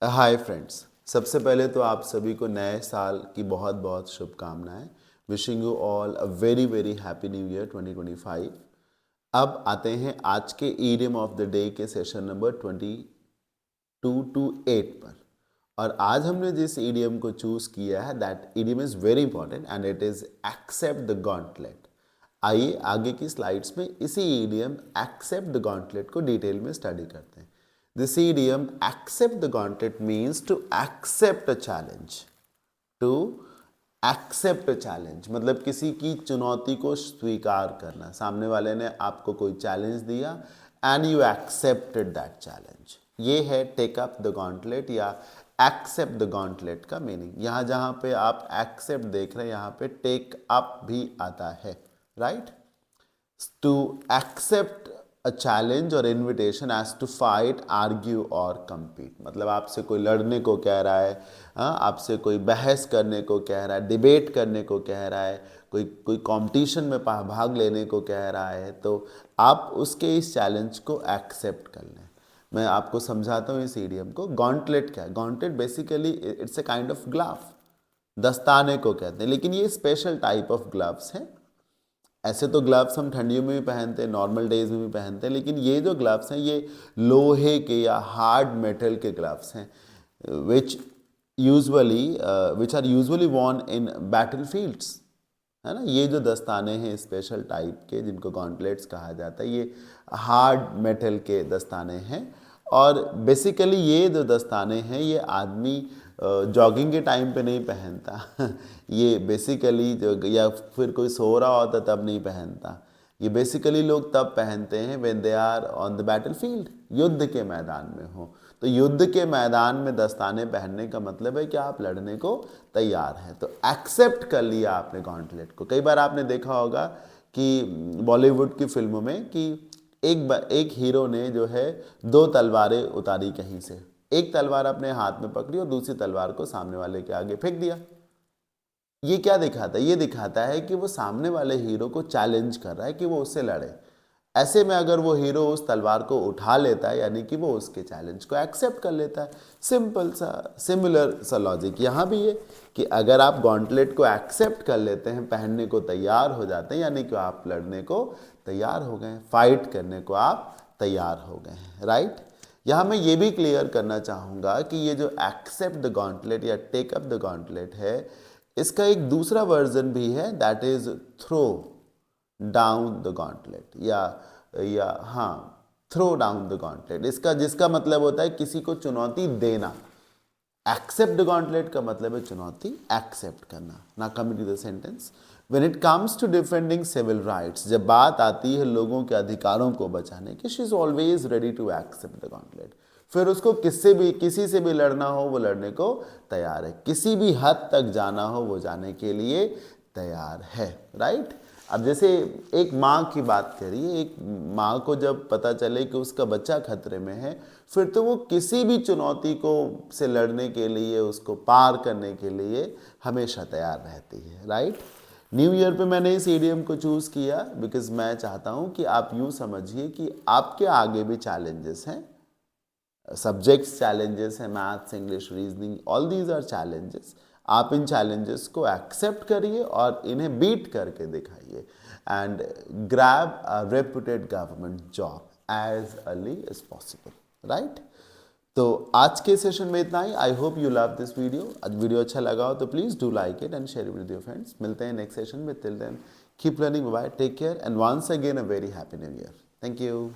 Hi friends, सबसे पहले तो आप सभी को नए साल की बहुत बहुत शुभकामनाएं। Wishing you all a very very happy new year 2025। अब आते हैं आज के ईडियम ऑफ द डे के सेशन नंबर 22 to 8 पर। और आज हमने जिस ईडियम को चूज किया है that idiom is very important and it is accept the gauntlet. आइए आगे की स्लाइड्स में इसी ईडियम एक्सेप्ट द गॉन्टलेट को डिटेल में स्टडी करते हैं। This idiom accept the gauntlet means to accept a challenge. To accept a challenge मतलब किसी की चुनौती को स्वीकार करना। सामने वाले ने आपको कोई चैलेंज दिया and you accepted that challenge. ये है टेक अप द गॉन्टलेट या एक्सेप्ट द गॉन्टलेट का मीनिंग। यहाँ जहाँ पे आप एक्सेप्ट देख रहे हैं यहाँ पे टेक अप भी आता है, right. To accept a challenge or invitation as to fight, argue or compete मतलब आपसे कोई लड़ने को कह रहा है, आपसे कोई बहस करने को कह रहा है, डिबेट करने को कह रहा है, कोई कोई कंपटीशन में भाग लेने को कह रहा है, तो आप उसके इस चैलेंज को एक्सेप्ट कर लें। मैं आपको समझाता हूँ इस इडियम को। गॉन्टलेट क्या है? Gauntlet basically it's a kind of glove, दस्ताने को कहते हैं, लेकिन ये स्पेशल टाइप ऑफ ग्लव्स हैं। ऐसे तो ग्लव्स हम ठंडियों में भी पहनते हैं, नॉर्मल डेज में भी पहनते हैं, लेकिन ये जो ग्लव्स हैं ये लोहे के या हार्ड मेटल के ग्लव्स हैं which are usually worn in battle fields, है ना। ये जो दस्ताने हैं स्पेशल टाइप के जिनको गॉन्टलेट्स कहा जाता है, ये हार्ड मेटल के दस्ताने हैं। और बेसिकली ये जो दस्ताने हैं ये आदमी जॉगिंग के टाइम पे नहीं पहनता ये बेसिकली जो या फिर कोई सो रहा होता तब नहीं पहनता। ये बेसिकली लोग तब पहनते हैं when they are on the battle field, युद्ध के मैदान में हो। तो युद्ध के मैदान में दस्ताने पहनने का मतलब है कि आप लड़ने को तैयार हैं। तो एक्सेप्ट कर लिया आपने गॉन्टलेट को। कई बार आपने देखा होगा कि बॉलीवुड की फिल्मों में कि एक हीरो ने जो है दो तलवारें उतारी कहीं से, एक तलवार अपने हाथ में पकड़ी और दूसरी तलवार को सामने वाले के आगे फेंक दिया। ये क्या दिखाता है? ये दिखाता है कि वो सामने वाले हीरो को चैलेंज कर रहा है कि वो उससे लड़े। ऐसे में अगर वो हीरो उस तलवार को उठा लेता है यानी कि वो उसके चैलेंज को एक्सेप्ट कर लेता है। सिंपल सा सिमिलर सा लॉजिक यहाँ भी है कि अगर आप गॉन्टलेट को एक्सेप्ट कर लेते हैं, पहनने को तैयार हो जाते हैं, यानी कि आप लड़ने को तैयार हो गए, फाइट करने को आप तैयार हो गए हैं, राइट। यहाँ मैं ये भी क्लियर करना चाहूँगा कि ये जो एक्सेप्ट द गॉन्टलेट या टेक अप द गॉन्टलेट है, इसका एक दूसरा वर्जन भी है that is throw down the gauntlet या हाँ, थ्रो डाउन द गॉन्टलेट। इसका जिसका मतलब होता है किसी को चुनौती देना। एक्सेप्ट द गॉन्टलेट का मतलब है चुनौती एक्सेप्ट करना। ना coming to the sentence, when it comes to defending civil rights, जब बात आती है लोगों के अधिकारों को बचाने की, she is always ready to accept the gauntlet. फिर उसको किसी से भी लड़ना हो वो लड़ने को तैयार है, किसी भी हद तक जाना हो वो जाने के लिए तैयार है, राइट। अब जैसे एक माँ की बात करिए, एक माँ को जब पता चले कि उसका बच्चा खतरे में है, फिर तो वो किसी भी चुनौती को से लड़ने के लिए, उसको पार करने के लिए हमेशा तैयार रहती है, राइट। न्यू ईयर पे मैंने इस इडियम को चूज़ किया बिकॉज मैं चाहता हूँ कि आप यूँ समझिए कि आपके आगे भी चैलेंजेस हैं, सब्जेक्ट्स चैलेंजेस हैं, maths, English, reasoning, all these are challenges. आप इन चैलेंजेस को एक्सेप्ट करिए और इन्हें बीट करके दिखाइए and grab a reputed government job as early as possible, right. तो आज के सेशन में इतना ही। I hope you love this video. आज वीडियो अच्छा लगा हो तो please do like it and share it with your friends. मिलते हैं नेक्स्ट सेशन में। Till then keep learning, bye, take care and once again a very happy new year. Thank you.